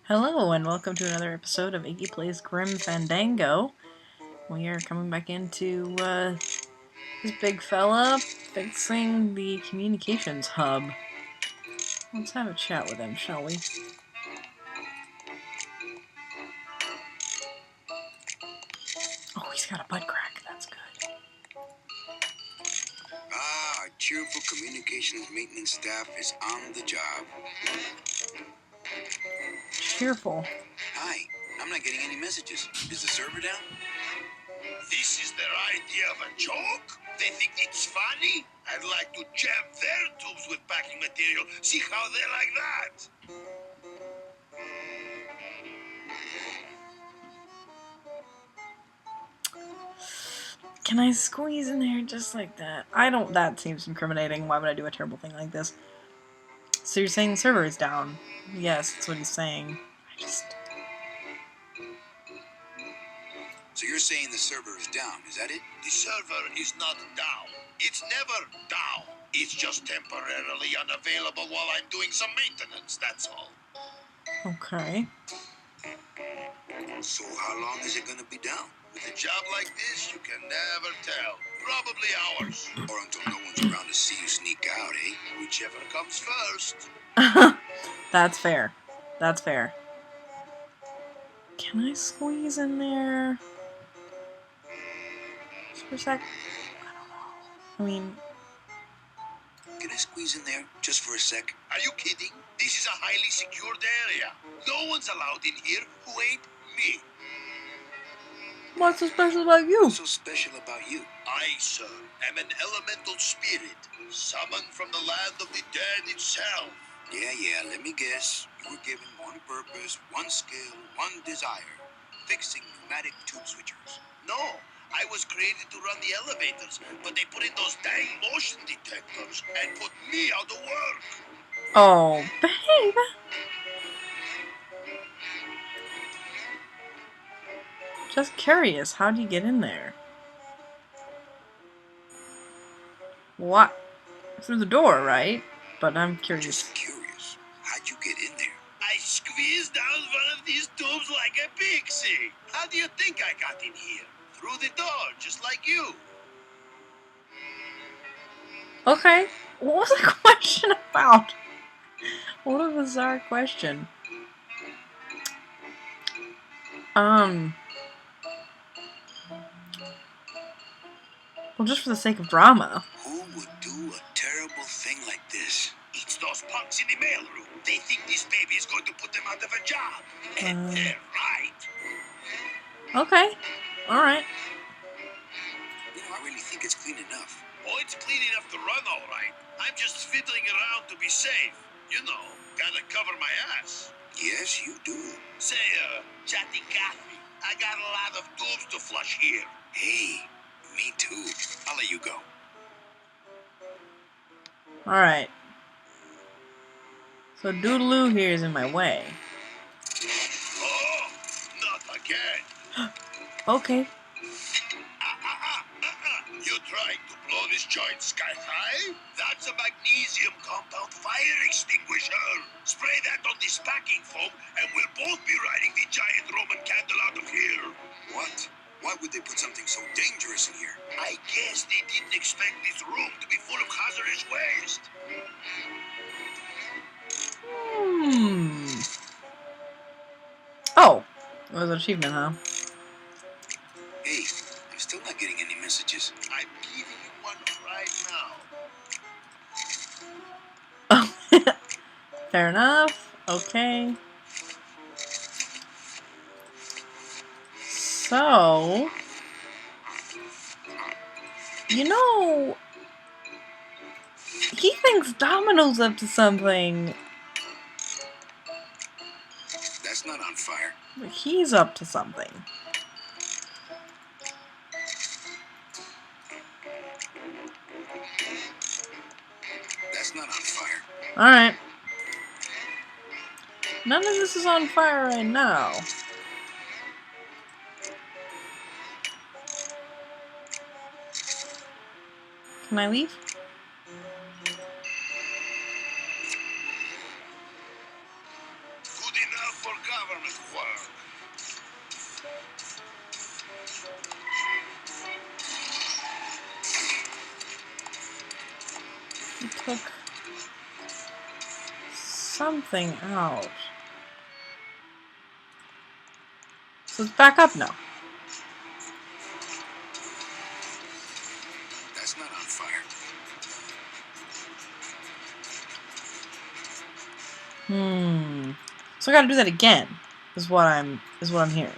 Hello and welcome to another episode of Iggy Plays Grim Fandango. We are coming back into this big fella fixing the communications hub. Let's have a chat with him, shall we? Oh, he's got a butt crack. That's good. Our cheerful communications maintenance staff is on the job. Cheerful. Hi, I'm not getting any messages. Is the server down? This is their idea of a joke? They think it's funny? I'd like to jam their tubes with packing material, see how they like that. Can I squeeze in there just like that? That seems incriminating. Why would I do a terrible thing like this? So you're saying the server is down? Yes, that's what he's saying. So you're saying the server is down, is that it? The server is not down. It's never down. It's just temporarily unavailable while I'm doing some maintenance, that's all. Okay. So how long is it gonna be down? With a job like this, you can never tell. Probably hours. Or until no one's around to see you sneak out, eh? Whichever comes first. That's fair. That's fair. Can I squeeze in there? Just for a sec? I don't know. I mean... Can I squeeze in there just for a sec? Are you kidding? This is a highly secured area. No one's allowed in here who ain't me. What's so special about you? What's so special about you? I, sir, am an elemental spirit, summoned from the land of the dead itself. Yeah, let me guess. You were given one purpose, one skill, one desire. Fixing pneumatic tube switchers. No, I was created to run the elevators, but they put in those dang motion detectors and put me out of work. Oh, babe. Just curious, how do you get in there? What? Through the door, right? But I'm curious. Just curious. How'd you get in there? I squeezed down one of these tubes like a pixie. How do you think I got in here? Through the door, just like you. Okay. What was the question about? What a bizarre question. Well, just for the sake of drama. Who would do a terrible thing like this? It's those punks in the mailroom. They think this baby is going to put them out of a job. And they're right. Okay. Alright. You know, I really think it's clean enough. Oh, it's clean enough to run all right. I'm just fiddling around to be safe. You know, gotta cover my ass. Yes, you do. Say, Chatty Cathy, I got a lot of tubes to flush here. Hey, me too. I'll let you go. Alright. So Doodaloo here is in my way. Oh, not again. Okay. You're trying to blow this joint sky high? That's a magnesium compound fire extinguisher. Spray that on this packing foam and we'll both be riding the giant Roman candle out of here. What? Why would they put something so dangerous in here? I guess they didn't expect this room to be full of hazardous waste. Oh. It was an achievement, huh? Hey, I'm still not getting any messages. I'm giving you one right now. Oh. Fair enough. Okay. So... You know... He thinks Domino's up to something. That's not on fire. But he's up to something. That's not on fire. Alright. None of this is on fire right now. Can I leave? Good enough for government work. He took something out. So it's back up now. That's not on fire. So I gotta do that again, is what I'm hearing.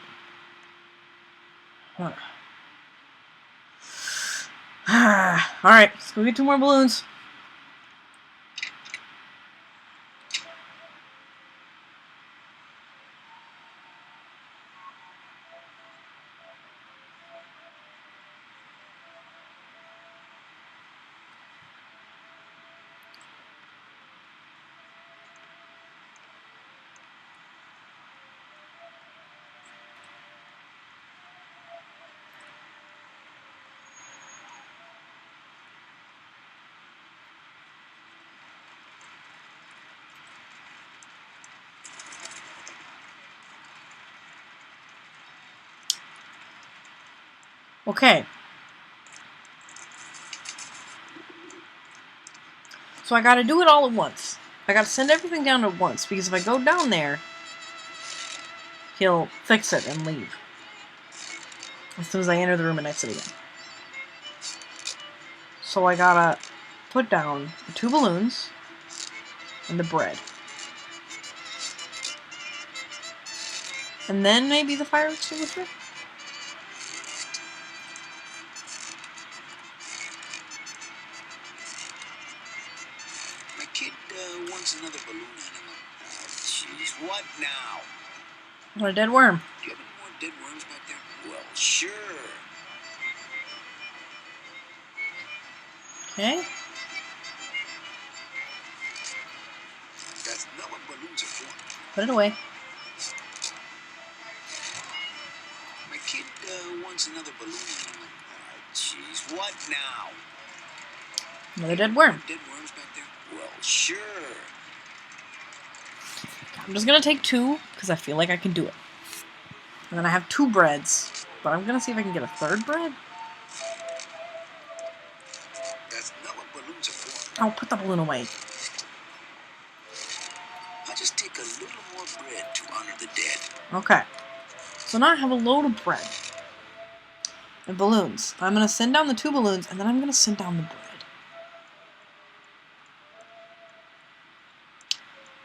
Huh. Alright, let's go get 2 more balloons. Okay. So I gotta do it all at once. I gotta send everything down at once, because if I go down there, he'll fix it and leave. As soon as I enter the room and exit again. So I gotta put down the 2 balloons and the bread. And then maybe the fire extinguisher? My kid wants another balloon animal. Jeez, what now? What a dead worm. Do you have any more dead worms back there? Well, sure. Okay. That's not what balloons are for. Put it away. My kid wants another balloon animal. Jeez, what now? Another dead worm. Dead worms back there? Well, sure. I'm just gonna take 2, because I feel like I can do it. And then I have 2 breads. But I'm gonna see if I can get a 3rd bread. That's not what balloons are for. Oh, put the balloon away. I'll just take a little more bread to honor the dead. Okay. So now I have a load of bread. And balloons. I'm gonna send down the 2 balloons, and then I'm gonna send down the bread.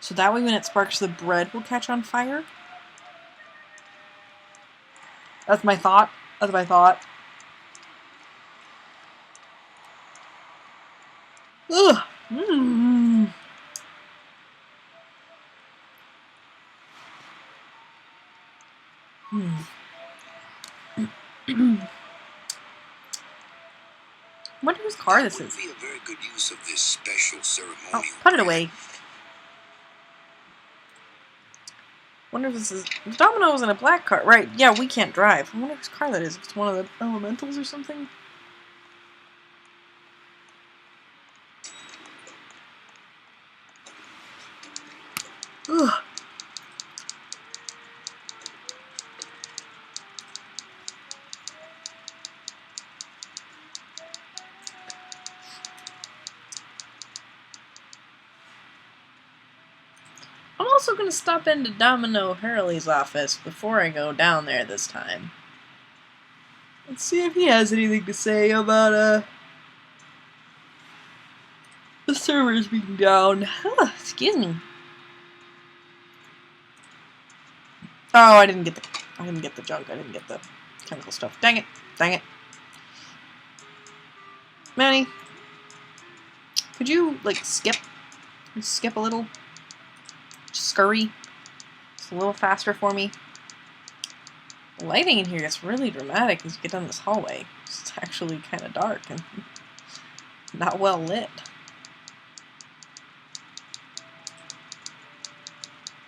So that way when it sparks, the bread will catch on fire. That's my thought. That's my thought. Ugh. Mm. Wonder whose car this is. Be a very good use of this special ceremonial. Oh, put it away. Wonder if this is Domino's in a black car. Right, yeah, we can't drive. I wonder whose car that is. If it's one of the elementals or something. Ugh. I'm also going to stop into Domino Hurley's office before I go down there this time. Let's see if he has anything to say about, the servers being down. Excuse me. Oh, I didn't get the junk. I didn't get the chemical stuff. Dang it. Dang it. Manny, could you, like, skip a little? Scurry. Just a little faster for me. The lighting in here gets really dramatic as you get down this hallway. It's actually kind of dark and not well lit.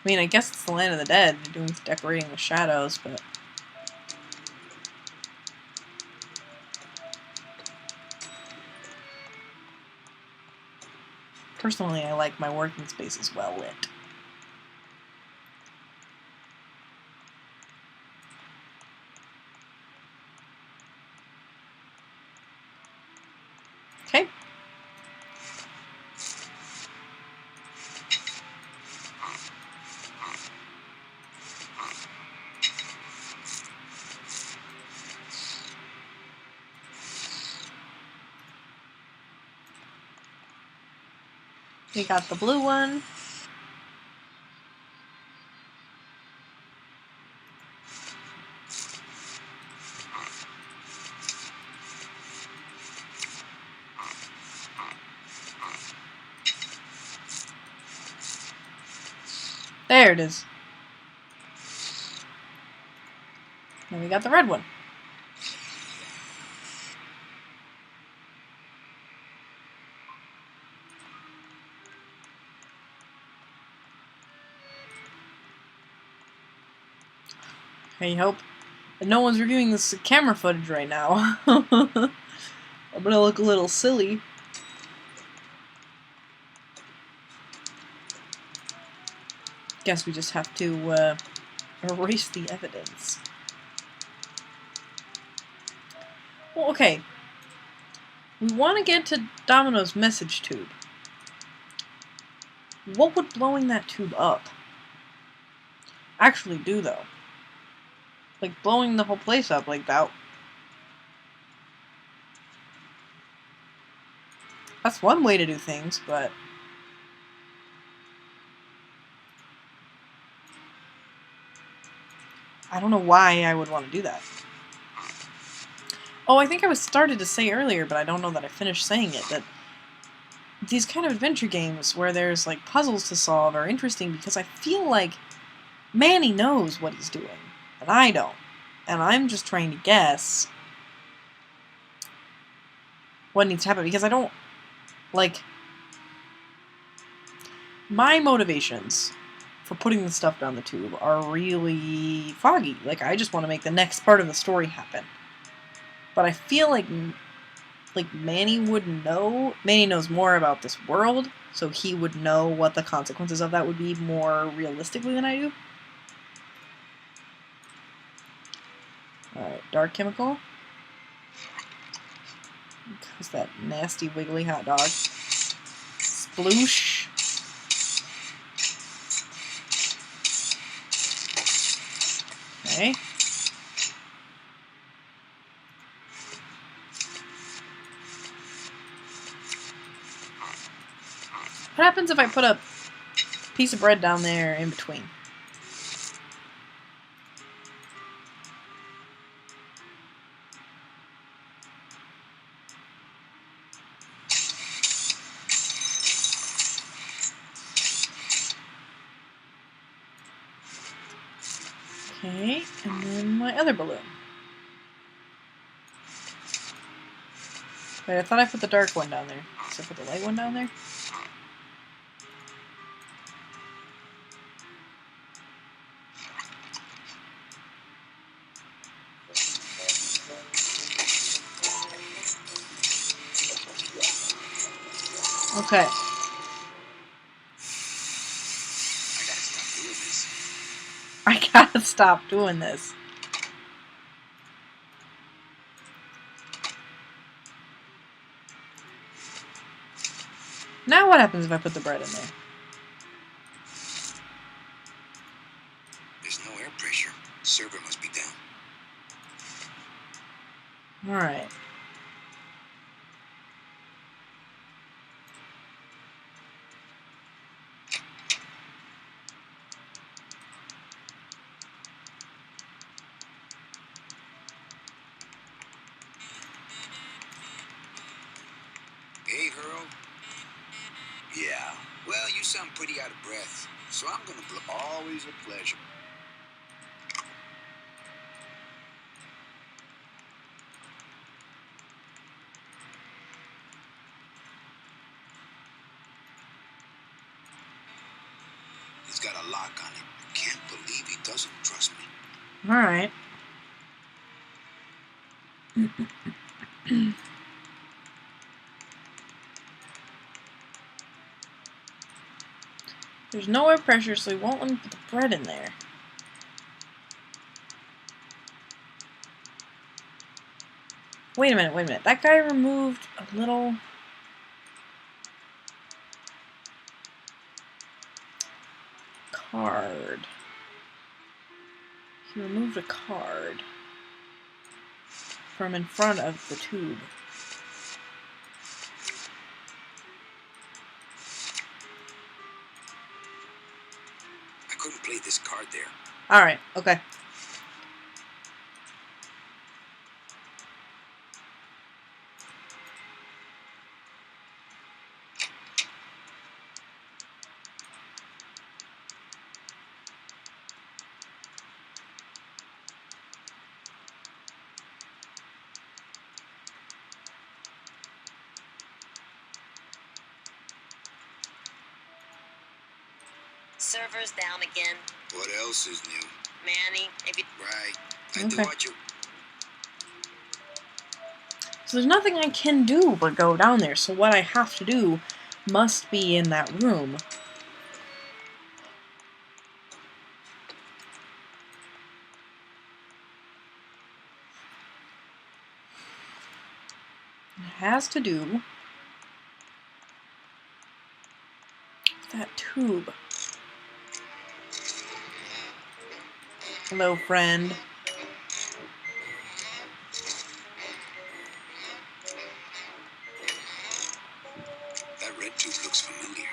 I mean, I guess it's the land of the dead. They're doing decorating with shadows, but... Personally, I like my working spaces well lit. Okay. We got the blue one. There it is. And we got the red one. I hope that no one's reviewing this camera footage right now. I'm gonna look a little silly. Guess we just have to erase the evidence. Well, okay. We want to get to Domino's message tube. What would blowing that tube up actually do, though? Like, blowing the whole place up like that. That's one way to do things, but... I don't know why I would want to do that. Oh, I think I was started to say earlier, but I don't know that I finished saying it, that these kind of adventure games where there's, like, puzzles to solve are interesting because I feel like Manny knows what he's doing, and I don't. And I'm just trying to guess what needs to happen, because I don't, like, my motivations for putting the stuff down the tube are really foggy. Like, I just want to make the next part of the story happen. But I feel like Manny would know. Manny knows more about this world, so he would know what the consequences of that would be more realistically than I do. Alright, dark chemical. What's that nasty wiggly hot dog? Sploosh. Okay. What happens if I put a piece of bread down there in between? Okay, and then my other balloon. Wait, I thought I put the dark one down there. So I put the light one down there? Okay. I gotta stop doing this. Now what happens if I put the bread in there? There's no air pressure. Server must be down. Alright. Hey, Earl. Yeah. Well, you sound pretty out of breath, so I'm gonna blow. Always a pleasure. He's got a lock on it. Can't believe he doesn't trust me. Alright. There's no air pressure, so he won't let me put the bread in there. Wait a minute, wait a minute. That guy removed a little... You removed a card from in front of the tube. I couldn't play this card there. Alright, okay. Server's down again. What else is new? Manny, if you... Right. I Okay. thought you... So there's nothing I can do but go down there, so what I have to do must be in that room. It has to do with that tube. Hello, friend. That red tube looks familiar.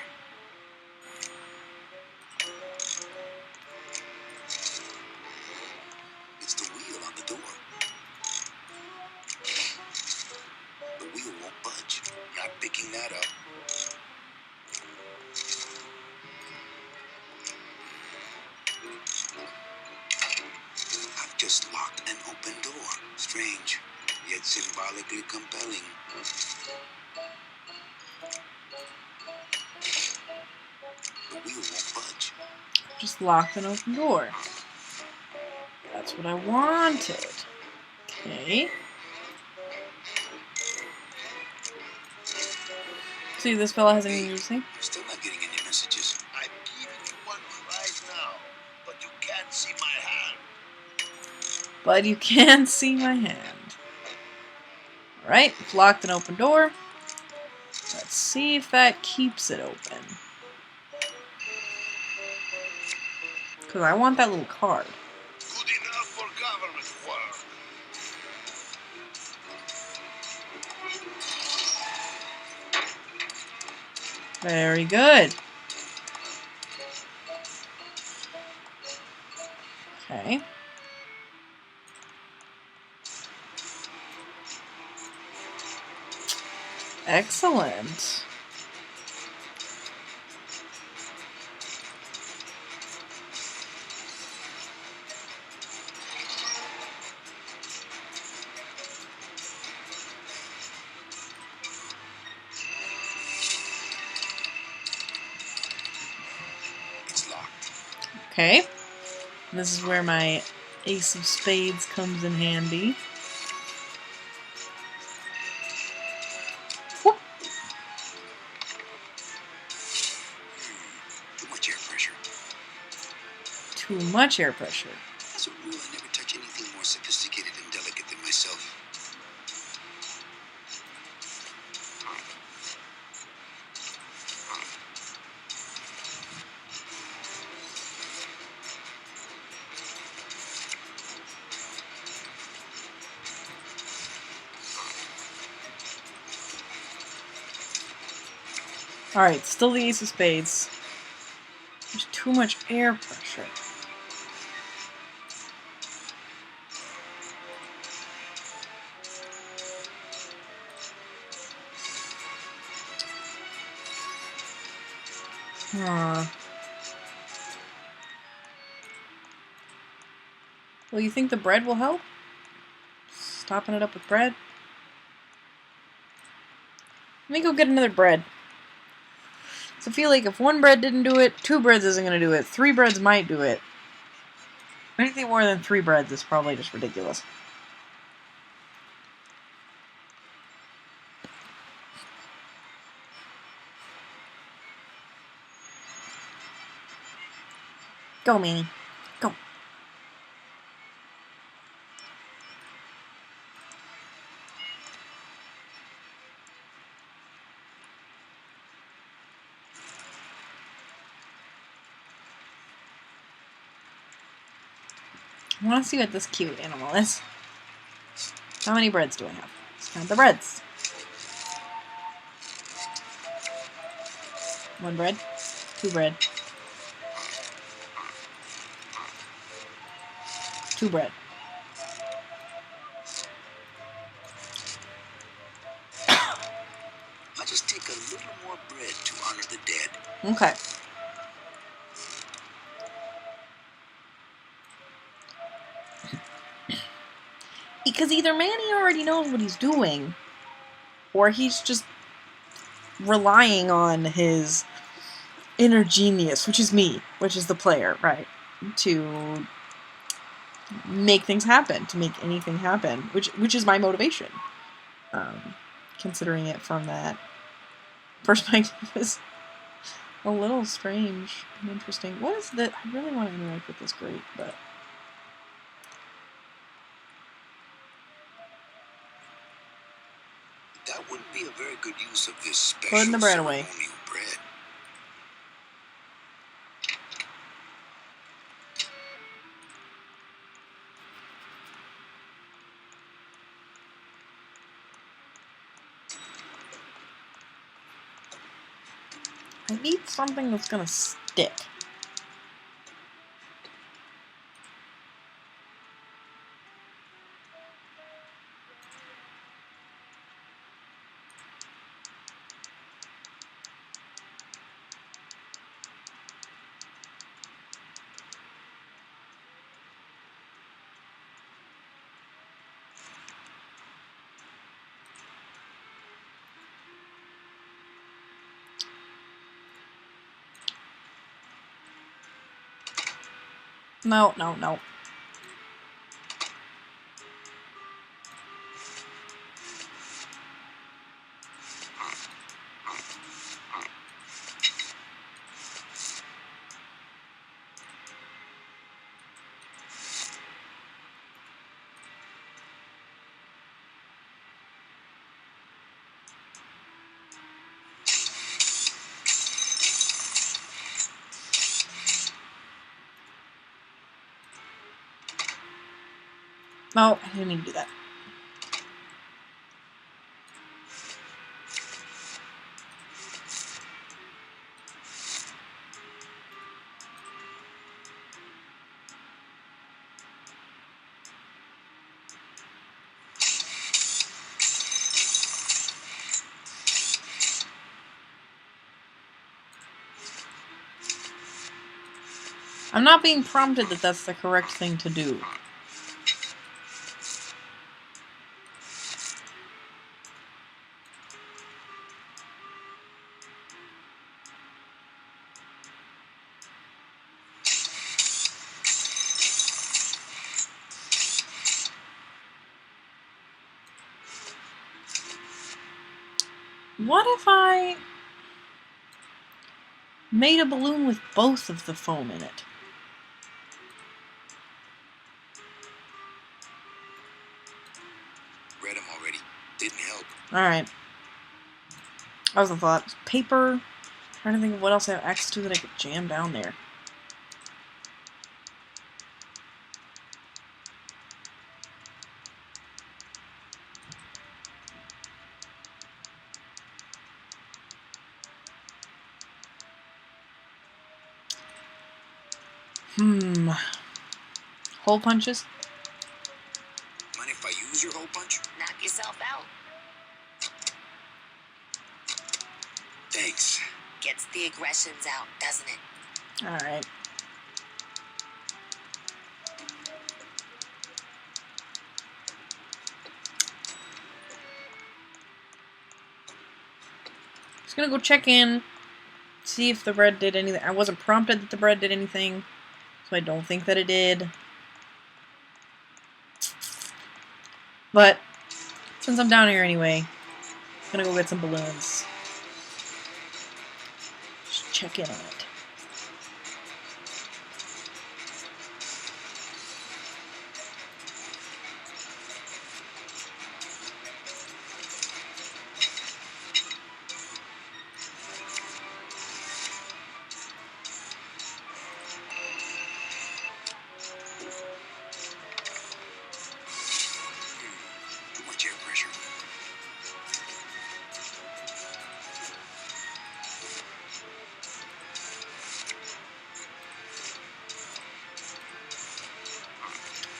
It's the wheel on the door. The wheel won't budge. Not picking that up. I've just locked an open door. Strange, yet symbolically compelling. The wheel won't budge. Just locked an open door. That's what I wanted. Okay. See, this fella has anything to say? I'm still not getting any messages. I'm giving you one right now, but you can't see my hand. But you can see my hand. Alright, it's locked an open door. Let's see if that keeps it open. Because I want that little card. Good enough for government work. Very good. Okay. Excellent. It's locked. Okay. And this is where my ace of spades comes in handy. Whoop. Too much air pressure. Too much air pressure. As a rule, I never touch anything more sophisticated and delicate than myself. Alright, still the ace of spades. There's too much air pressure. Huh. Well, you think the bread will help? Stopping it up with bread? Let me go get another bread. So I feel like if one bread didn't do it, two breads isn't going to do it. Three breads might do it. Anything more than three breads is probably just ridiculous. Go, Manny. Go. I want to see what this cute animal is. How many breads do I have? Let's count the breads. 1 bread. 2 bread. 2 bread. I'll just take a little more bread to honor the dead. Okay. Because either Manny already knows what he's doing, or he's just relying on his inner genius, which is me, which is the player, right? To make things happen, to make anything happen, which is my motivation. Considering it from that perspective is a little strange and interesting. What is that? I really want to interact with this grate, but That wouldn't be a very good use of this special putting the bread away. ceremonial bread. I need something that's gonna stick. No, no, no. No, I didn't mean to do that. I'm not being prompted that that's the correct thing to do. What if I made a balloon with both of the foam in it? Read them already. Didn't help. Alright. That was the thought. Paper. Trying to think of what else I have access to that I could jam down there. Hole punches? Mind if I use your hole punch? Knock yourself out. Thanks. Gets the aggressions out, doesn't it? Alright. Just gonna go check in, see if the bread did anything. I wasn't prompted that the bread did anything, so I don't think that it did. But since I'm down here anyway, I'm gonna go get some balloons. Just check in on it.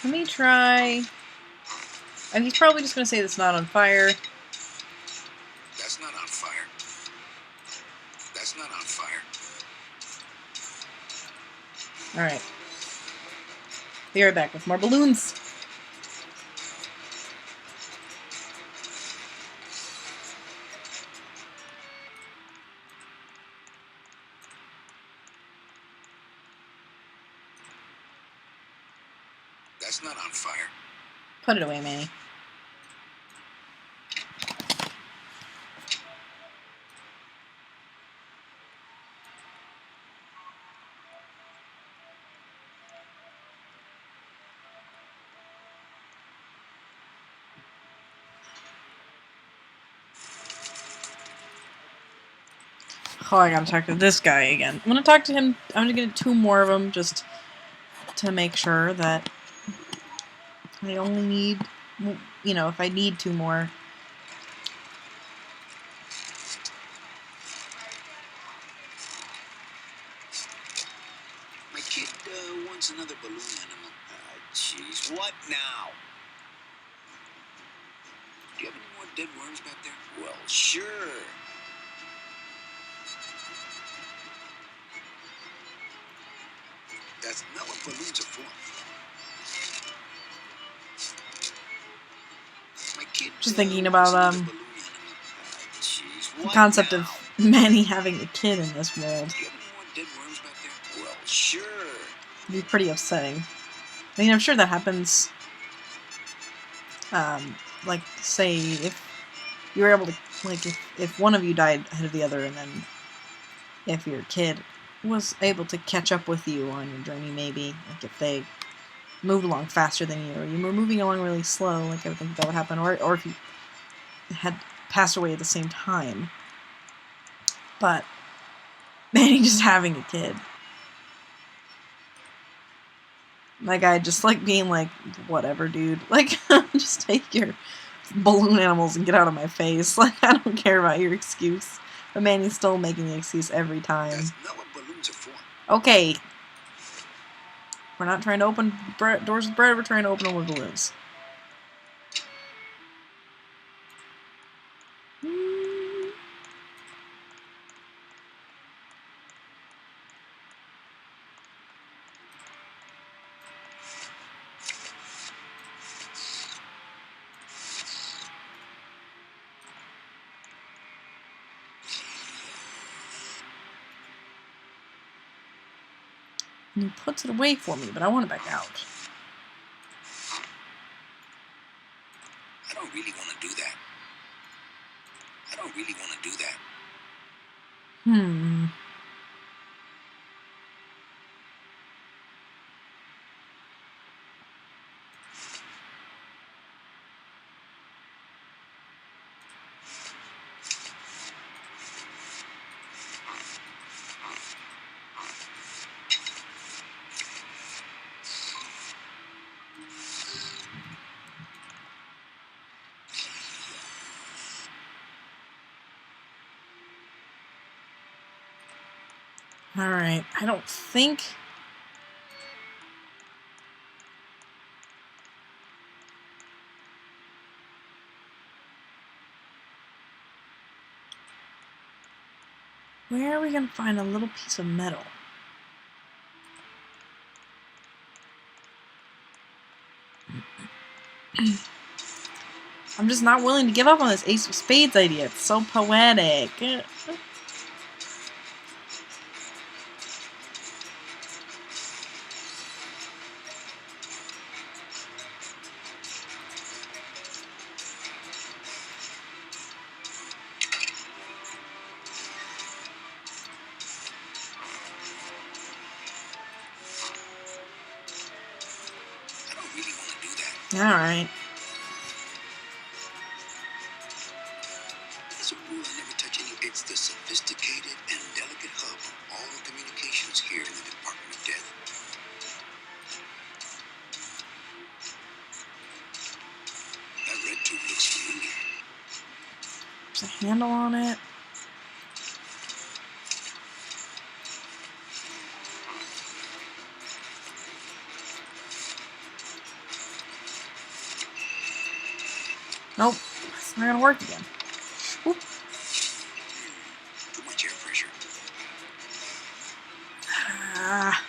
Let me try... And he's probably just going to say it's not on fire. That's not on fire. That's not on fire. Alright. Be right back with more balloons. That's not on fire. Put it away, Manny. Oh, I gotta talk to this guy again. I'm gonna talk to him. I'm gonna get 2 more of them just to make sure that I only need, you know, if I need 2 more. My kid wants another balloon animal. Jeez, what now? Do you have any more dead worms back there? Well, sure. That's not what balloons are for. My kid Just thinking wants about another balloon animal. Jeez, the what concept now? of Manny having a kid in this world. Do you have any more dead worms back there? Well, sure. It'd be pretty upsetting. I mean, I'm sure that happens. Like, say, if you were able to, like, if one of you died ahead of the other, and then if your kid was able to catch up with you on your journey, maybe, like if they moved along faster than you, or you were moving along really slow, like I would think that would happen, or if you had passed away at the same time. But Manny just having a kid. My guy just like being like, whatever, dude. Like, just take your balloon animals and get out of my face. Like, I don't care about your excuse. But Manny's still making the excuse every time. That's not what balloons are for. Okay. We're not trying to open doors with bread, we're trying to open them with balloons. And he puts it away for me, but I want it back out. I don't really want to do that. I don't really want to do that. Alright, I don't think... Where are we going to find a little piece of metal? I'm just not willing to give up on this Ace of Spades idea. It's so poetic. I don't really want to do that. Alright. As a rule, I never touch any. It's the sophisticated and delicate hub of all communications here in the Department of Death. That red tube looks familiar. There's a handle on it. Nope. It's not gonna work again. Oop. Too much air pressure. Ah.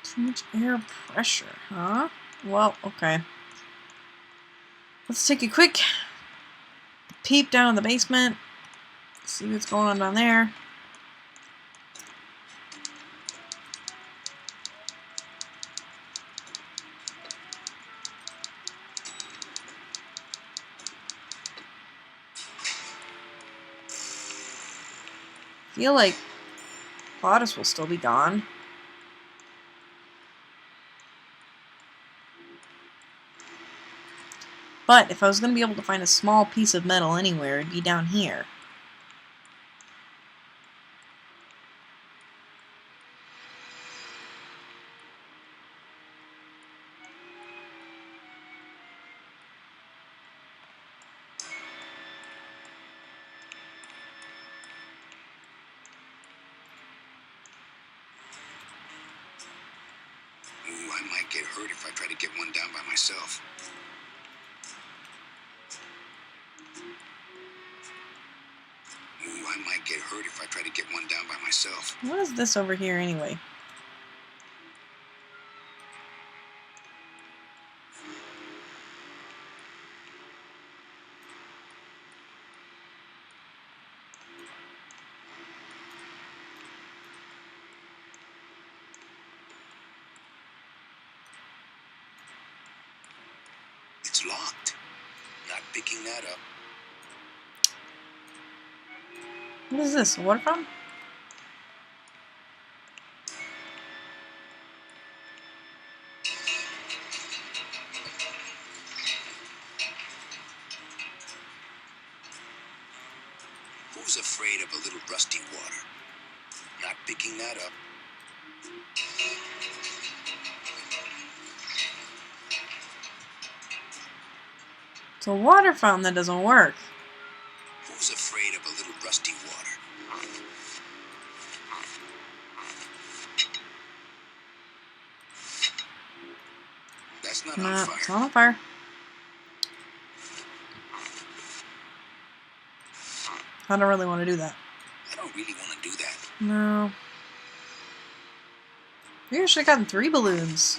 Too much air pressure, huh? Well, okay. Let's take a quick peep down in the basement. See what's going on down there. Feel like Plautus will still be gone. But if I was going to be able to find a small piece of metal anywhere, it'd be down here. Ooh, I might get hurt if I try to get one down by myself. Ooh, I might get hurt if I try to get one down by myself. What is this over here anyway? It's locked. Not picking that up. What is this? A water fountain? Who's afraid of a little rusty water? Not picking that up. It's a water fountain that doesn't work. Who's afraid of a little rusty water? That's not on No, fire. it's not on fire. I don't really want to do that. I don't really want to do that. No. We should have gotten 3 balloons.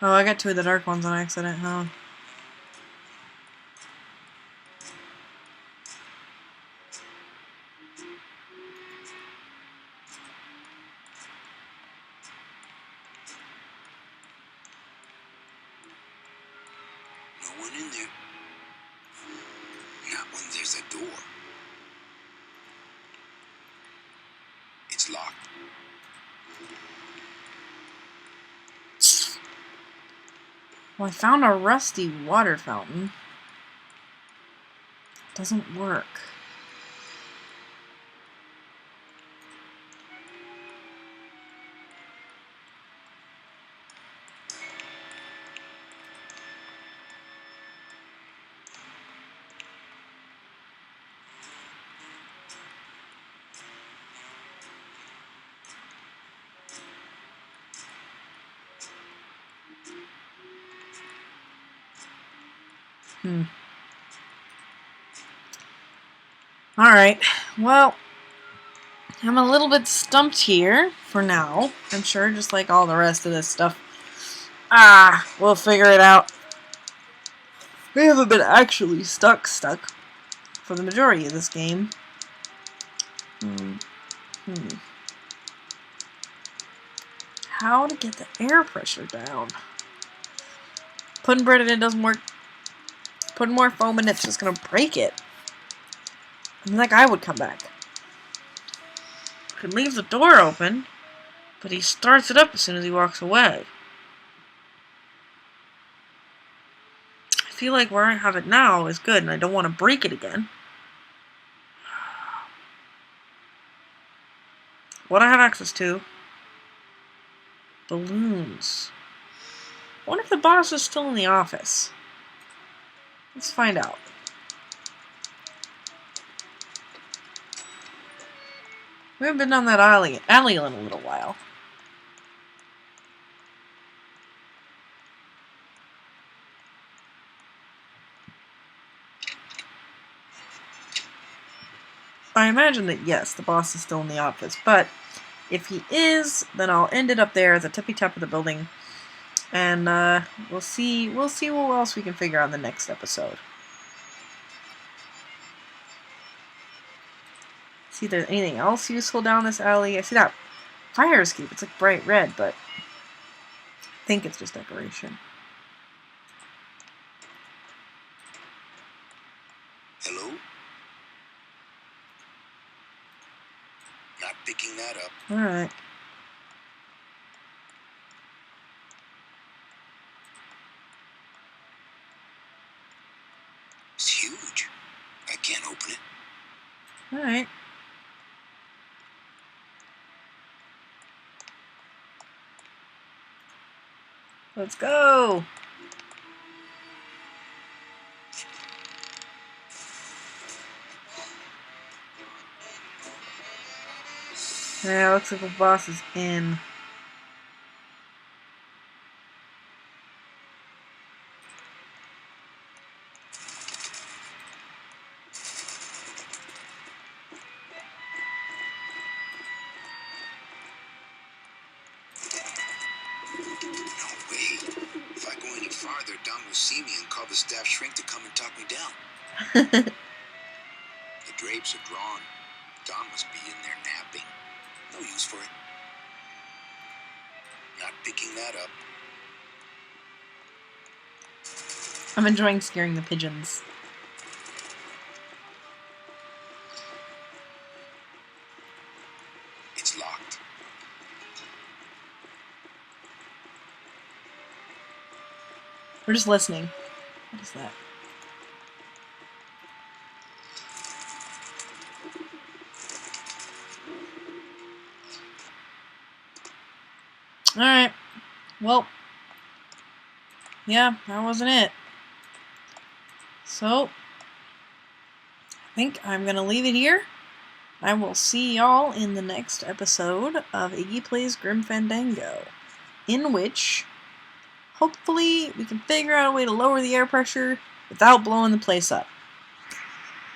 Oh, I got 2 of the dark ones on accident, huh? No one in there. Not when there's a door. It's locked. Well, I found a rusty water fountain. Doesn't work. Alright, well, I'm a little bit stumped here for now. I'm sure, just like all the rest of this stuff. We'll figure it out. We haven't been actually stuck for the majority of this game. How to get the air pressure down? Putting bread in it doesn't work. Putting more foam in it's just gonna break it. And that guy would come back. Could leave the door open, but he starts it up as soon as he walks away. I feel like where I have it now is good, and I don't want to break it again. What I have access to. Balloons. I wonder if the boss is still in the office. Let's find out. We haven't been down that alley in a little while. I imagine that yes, the boss is still in the office, but if he is, then I'll end it up there at the tippy top of the building, and we'll see what else we can figure out in the next episode. See if there's anything else useful down this alley. I see that fire escape. It's like bright red, but I think it's just decoration. Hello? Not picking that up. Alright. It's huge. I can't open it. Alright. Let's go! Yeah, looks like the boss is in. Don will see me and call the staff shrink to come and talk me down. The drapes are drawn. Don must be in there napping. No use for it. Not picking that up. I'm enjoying scaring the pigeons. It's locked. We're just listening. What is that? Alright. Well. Yeah, that wasn't it. So, I think I'm going to leave it here. I will see y'all in the next episode of Iggy Plays Grim Fandango, in which, hopefully, we can figure out a way to lower the air pressure without blowing the place up.